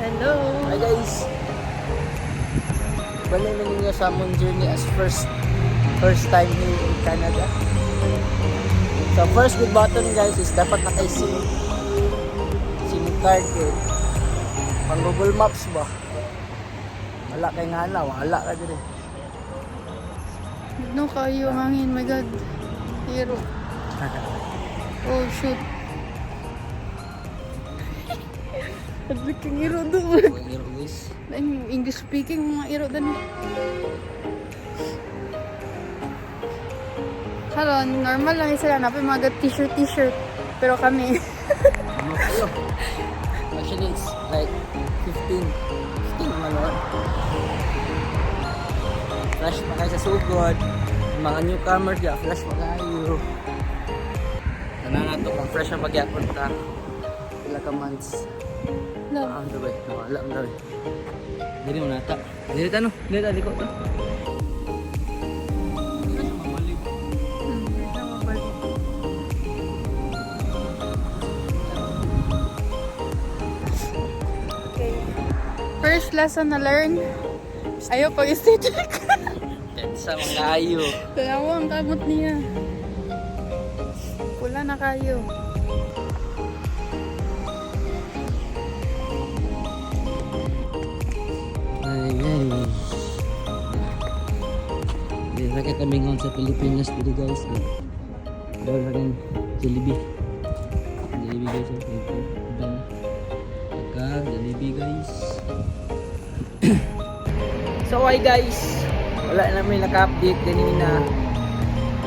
Hello! Hi guys! Balik na ninyo sa among journey as first time here in Canada. So first good button guys is dapat naka-SIM card kay pang Google Maps ba? Wala kay ngana, wala ka dire. No kayo ang hangin, my god. Hero. Oh shoot. Hadli kang hero doon. Hero guys. English speaking mga hero doon. Karon, normal lang sila na mga t-shirt. Pero kami Ano kayo? Actually it's like 15 man or flash pa kayo sa sugod. Mga newcomers ya, flash pa kayo. Nananato kung fresh ang pagyapon ka. Wala ka months. love. Ah, ano ba? Wala mo daw. Dili mo nata. Dili ta no. Dili ta liko to. Okay. First lesson na learn. Ayaw pag-aesthetic. Sa mga ayo. Dalawa ang kamot niya. Pula na kayo. Ay. Di na kaya kami ngayon sa Pilipinas dito guys. Daw na rin Jollibee. Jollibee guys. Ibang pagka Jollibee guys. So hi guys. Wala namin naka-update kanina.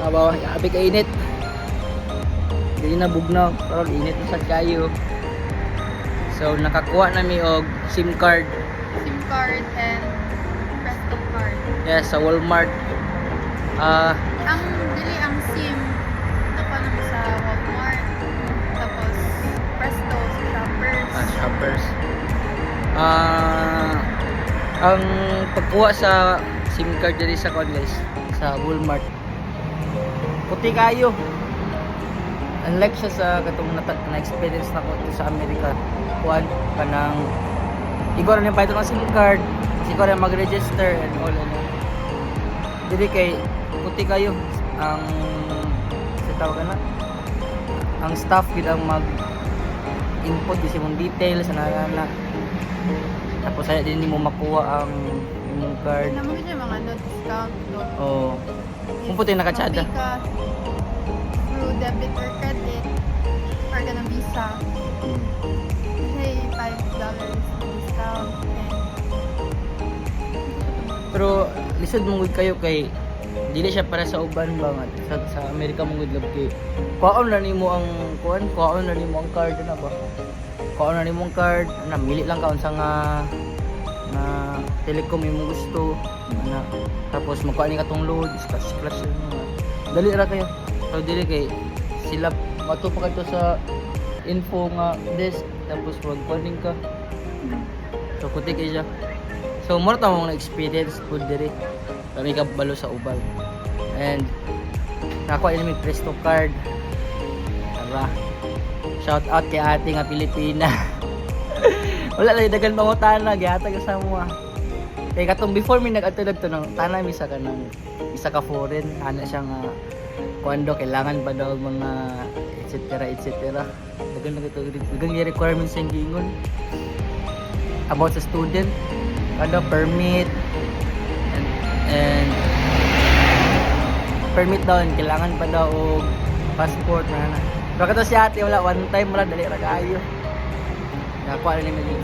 Kabawa, grabe kainit. Hindi na bugnaw, pero init na sad kayo. So nakakuha namin og SIM card. SIM card and Presto card. Yes, sa Walmart. Ang dili ang SIM nakuha namin sa Walmart. Tapos Presto sa Shoppers. Shoppers. Ang pagkuha sa SIM card diri sa guys, sa Walmart. Puti kayo. Unlike siya sa katong na-experience na ko sa Amerika. Kuan kanang ikaw rin yung pahito ng SIM card, ikaw rin mag-register and all ano. Dili kay puti kayo ang sa tawag na ang staff gid ang mag input di mong details na tapos ay din mo makuha ang imong card. Naman kasi mga no discount. No? Oh. Kung puti nakatsada. Pag ka through debit or credit or ganang Visa. Kasi $5 discount. Pero lisod mong gud kayo kay dili siya para sa uban ba nga sa Amerika mong gud lab kay kuhaon na nimo ang kuhaon na nimo ang card na ba. Kuhaon na nimo ang card, mili lang ka unsa nga na telecom imong gusto na tapos magkuha ni katong load splash dali ra kayo. So dili kay sila mato pa kadto sa info nga desk tapos magkuhaning ka. So kuti kay siya. So more ta mong experience pud diri. Kami ka balo sa ubal. And nakuha ini Presto card. Tara. Shout out kay ate nga Pilipina. Wala lang dagan pangutana gihatag sa mo. Kay katong before mi nag-atulog to nang tanay mi sa kanang isa ka foreign ana siya nga kuando kailangan pa daw mga etc. Dagan na ito dagan yung requirements sa gingon about sa student kada permit and permit daw kailangan pa daw og passport na. Pero kato si ate wala one time wala dali ra kaayo. Nakuha na ni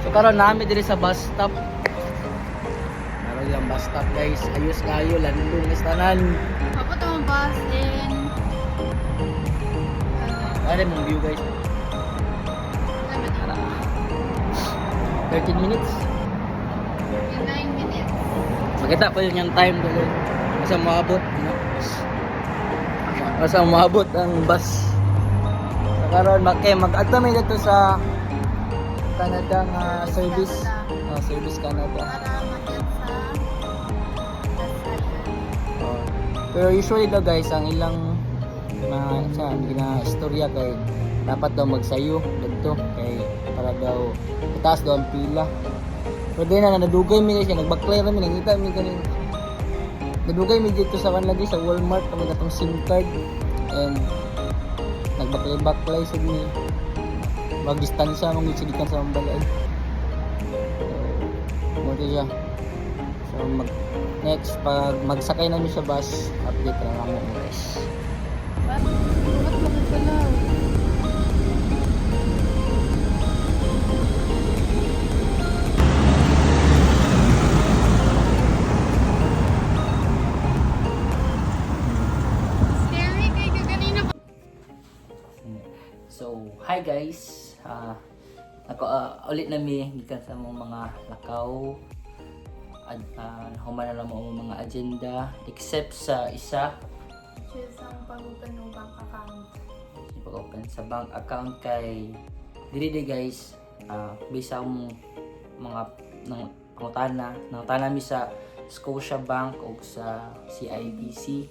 so karon nami diri sa bus stop. Naroon yung bus stop guys. Ayos kayo landong is tanan. Kapag ang bus in Ano mong view guys? 13 minutes. 9 minutes. Makita pa yun yung time doon. Masa maabot, no? Masa maabot ang bus. So, karon mag-adto may dito sa Canada nga service. Service Canada. Para mag-get sa Oh. Pero usually daw guys, ang ilang na istorya kay dapat daw magsayo dito kay para daw itaas daw ang pila. Pero di na nadugay mi guys, nagbaklay ra mi nangita mi kanin. Nadugay mi dito sa lagi sa Walmart kami katong SIM card and nagbaklay sa mi. Magdistansya mong gisigikan sa mambalay. So, mo siya. So next pag magsakay namin sa bus, update lang ako guys. Ba't makagalaw? Scary kay ka kanina pa. So, hi guys. Ako ulit na mi gikan sa mong mga lakaw. Humana lang mo mga agenda except sa isa Just ang pag-open ng bank account. pag-open sa bank account kay diri guys, bisa mo mga nangutana mi sa Scotiabank o sa CIBC.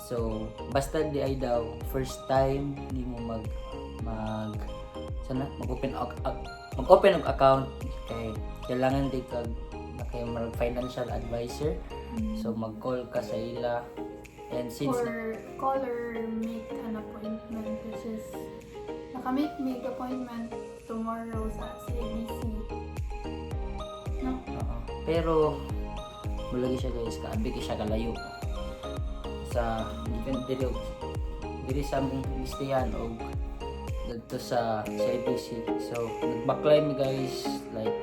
So basta di ay daw first time hindi mo mag-open og account kay kailangan di kag kay financial advisor. So mag-call ka sa ila and since Or call or make an appointment, which is make appointment tomorrow sa CIBC. No? pero mulagi siya guys, kaabi siya kalayo sa diri sa among listahan o dito sa CIBC. So nagbaklay mi guys like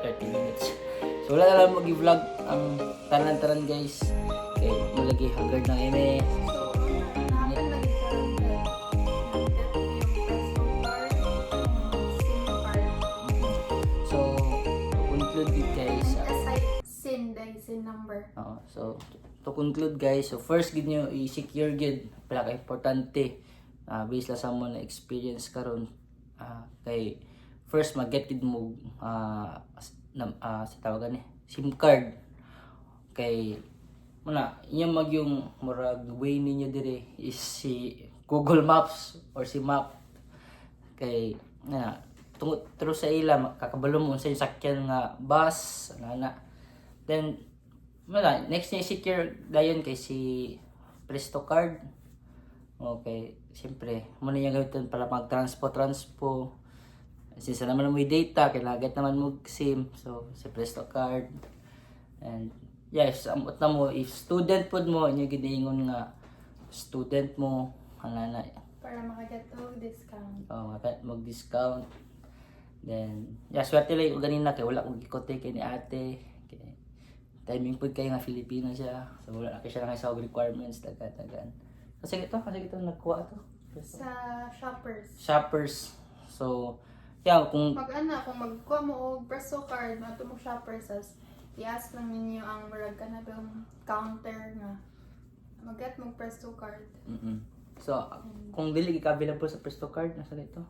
30 minutes. So wala na lang mag-vlog ang tanan-tanan guys. Okay, mulagi hagard ng eme. So, natin lagi karon kay get yung Presto card and SIM card. So to conclude it guys. SIN number. So to conclude guys, so first gid nyo i-secure gid pala ka importante. Based lang sa mo na experience karon, kay first mag-get gid mo sa tawagan ni SIM card kay muna inya mag yung murag way ninyo dire is si Google Maps or si Map kay tungod tro sa ila kakabalo mo sa sakyan nga bus ana. Then wala next niya secure dayon kay si Presto card. Okay, siyempre muna yung gamitin para mag-transpo. Since naman mo yung data, kailangan naman mo SIM. So, si Presto card. And yes, amot na mo, if student po mo, inyo giniingon nga student mo, na Para makaget og discount. mag-discount. Then, yeah, swerte lang yung ganina kay wala kong ikote kay ni ate. Kay, timing po kayo nga Filipino siya. So, wala na kayo siya lang sa requirements, tagan. Kasi ito nagkuha to. Sa Shoppers. So, yeah, kung kung magkuha mo og Presto card, mato mo Shoppers as i-ask lang ninyo ang murag kana bang counter nga mag-get mo Presto card. So, kung dili ka available sa Presto card, nasa dito.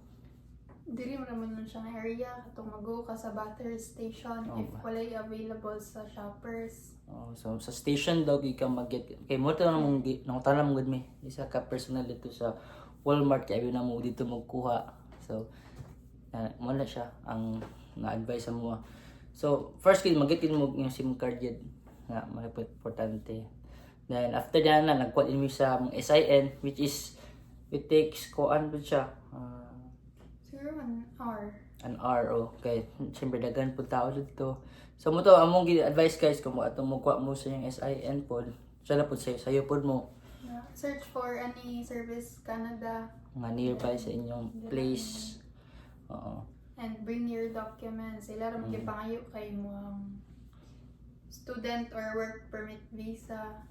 Dili mo naman nun siyang area katong mag-go ka sa battery station if walay available sa Shoppers. So sa station daw gi ka mag-get kay mo tanong mong nangutana mo gud mi isa ka personal dito sa Walmart kay na mo dito magkuha. So mo na siya ang na-advise mo. So first kid mag-get mo yung SIM card yun nga importante. Then after that na nagkuha din mi sa SIN which is it takes kuan pud siya. Siguro 1 hour. An hour, okay. Siyempre dagan po tao dito. So mo to among gi-advise guys kung ato mo kuha mo sa yung SIN pod. Sala pod sayo pod mo. Search for any Service Canada Nga nearby sa inyong place. and bring your documents. Sila ra magipangayo kay mo ang student or work permit visa.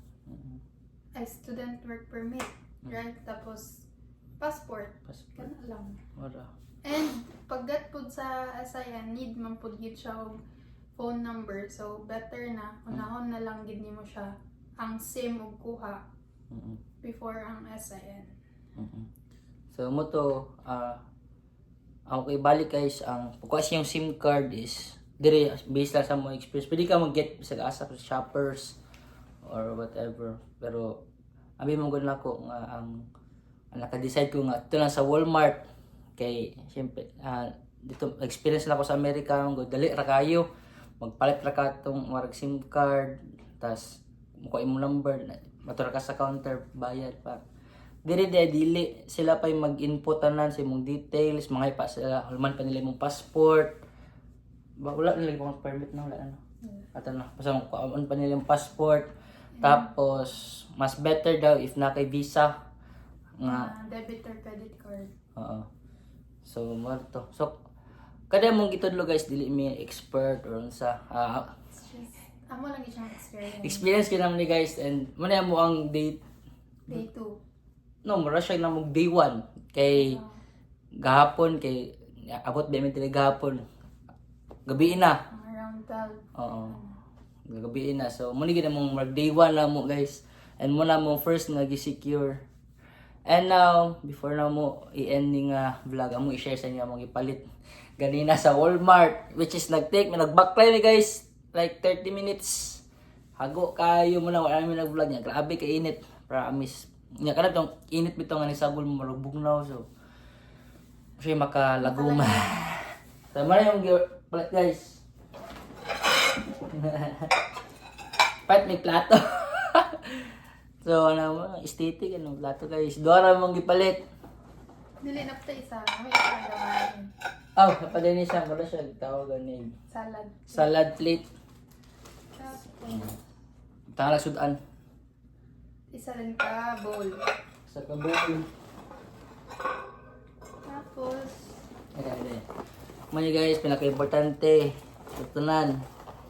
Ay student work permit, right? Tapos passport. Kana lang. Wala. And paggat pud sa SIN, need man pud gid siya og phone number. So better na unahon na lang gid nimo siya ang SIM ug kuha before ang SIN. So mo to okay balik guys ang kasi yung SIM card is dire based lang sa mo experience. Pwede ka mag-get sa asa sa Shoppers or whatever. Pero abi mo gud nako nga ang naka-decide ko nga ito lang sa Walmart kay siyempre dito experience na ako sa Amerika, dali ra kayo. Magpalit ra ka tong marag SIM card, tas mukuha imong number, matura ka sa counter, bayad pa. Dili sila pa yung mag-input tanan sa imong details, mga pa sila, hulman pa nila imong passport. Wala nila yung permit na wala ano. At ano, basta on pa nila yung passport. Tapos mas better daw if na kay visa nga Debit or credit card. oo. So mo to. So kada mong gitudlo guys, dili mi expert or unsa. It's just, amo lang siyang experience. Experience ko naman ni guys, and muna mo ang date. Day 2. No, mura siya na mag day 1 kay gahapon kay abot ba mi tili gahapon. Gabi na. Around 12. Oo. Gabi na. So muna gid mong mag day 1 lang mo guys. And muna mo first nga gi-secure. And now, before na mo i-ending vlog, amo i-share sa inyo among ipalit ganina sa Walmart, which is nag-backline ni guys, like 30 minutes. Hago kayo mo lang, wala namin nag-vlog niya. Grabe ka init, promise. Nga kanap tong init bitaw nga ni sagol mo marubugnaw, so siya makalaguma. Tama na yung palit guys. Pat may plato. So, ano mo, aesthetic, ano, plato guys. Dora mong gipalit. Dili na pa isa. May isa naman. Oh, napadini siya. Wala siya. Tawag ganin. Salad. Salad plate. Tapos, Tanga na sudan. isa rin ka bowl. Sa kabuo. Tapos, Ayan. Mani guys, pinaka-importante. Tutunan.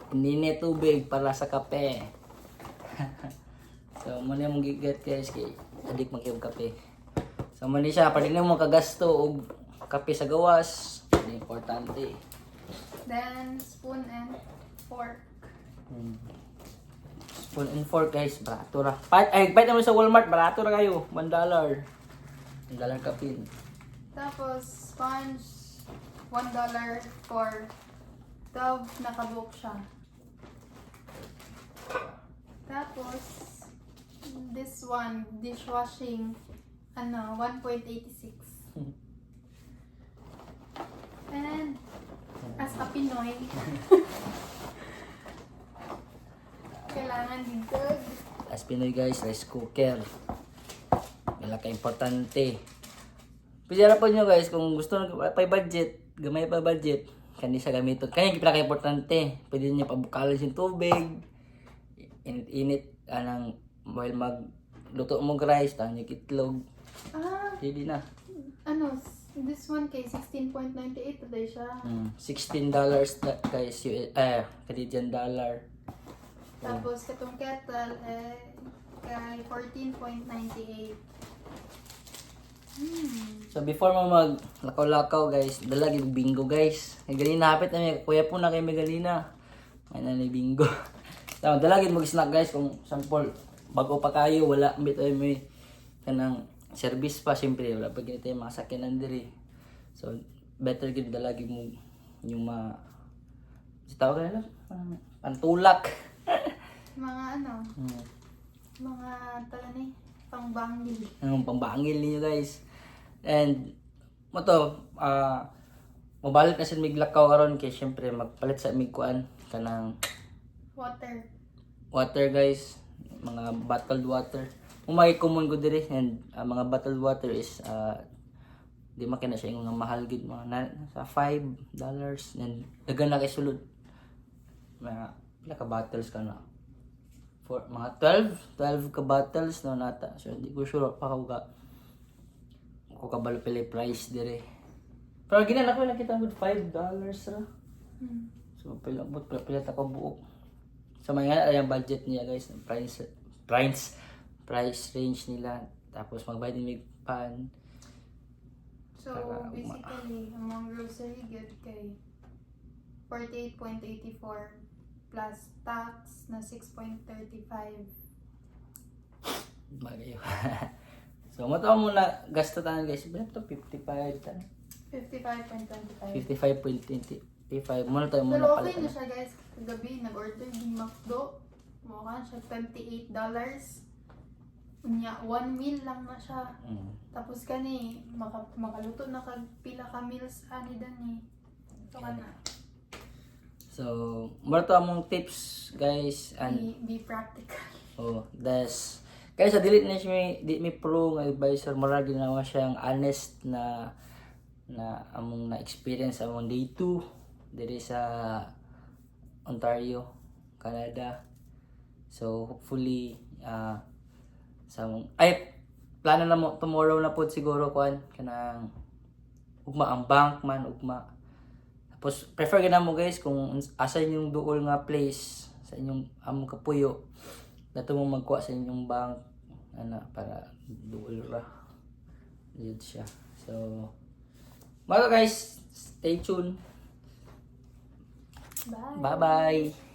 Hindi tubig para sa kape. So, muna mong gigat guys kay adik magkayong kape. So, muna siya, pwede na mo kagasto og kape sa gawas. Ini importante. then spoon and fork. Spoon and fork guys, barato ra. Ay, bite naman sa Walmart, barato ra kayo. $1. $1 kapin. Tapos, sponge. $1 for 12 nakabook siya. Tapos, this one, dishwashing, 1.86. And, as a Pinoy, kailangan dito. As Pinoy guys, rice cooker. Wala ka importante. Pwede po nyo guys, kung gusto nyo pa budget, gamay pa budget, kandi sa gamiton. Kaya yung pinaka importante, pwede nyo pabukalan yung tubig, init-init, anang, while magluto mong rice, tangan yung itlog. Hindi na. This one kay 16.98 today siya. $16 guys, Canadian dollar. Tapos katong kettle kay 14.98. So before mo maglakaw-lakaw guys, dalagi bingo guys. May ganina hapit na may kuya po na kay may ganina. May na ni bingo. Tama, dalagi mag-snack guys kung sample bago pa kayo, wala bitaw may kanang service pa siyempre, wala pa ganito yung mga sakyanan diri. So better gid dalagi mo yung tawag na pantulak. Mga mga talani pangbangil. Ang pambangil niyo guys. And mo to, mabalik na sa miglakaw aron kay syempre magpalit sa migkuan kanang water guys, mga bottled water. May common ko diri, and mga bottled water is di makina siya yung mahal gid, mga sa $5 and dagan na kay sulod. Mga ka bottles ka na. For mga 12 ka bottles no nata. So hindi ko sure pa ko kabalo pala price dire. Pero ginan ako nakita mo $5 ra. So pila ta ko buok. Sa mga yung budget niya guys, price range nila. Tapos magbayad din mig pan. So basically, among grocery good kay 48.84 plus tax na 6.35. Magayo. So mo muna gasto tanan guys. Ito 55 tan. 55.25. 55.25. Muna tayo muna Pero pala. okay na siya guys. Kagabi nag-order ng McDo. Mukha siya $28. Unya 1 meal lang na siya. Tapos kani makaluto na kag pila ka meals ani dani. Ito ka na. So, mura to among tips guys and Be practical. oh, das kaya sa dili na siya di mi pro nga advisor, mura ginawa siyang honest na among na experience among day 2 diri sa Ontario, Canada. So hopefully sa ay plano na mo tomorrow na pod siguro kuan kanang ugma ang bank man ugma. Tapos prefer gina mo guys kung asa inyong duol nga place sa inyong among kapuyo dato mo magkuha sa inyong bank ana para duol ra yun siya. So mga guys, stay tuned. Bye. Bye bye.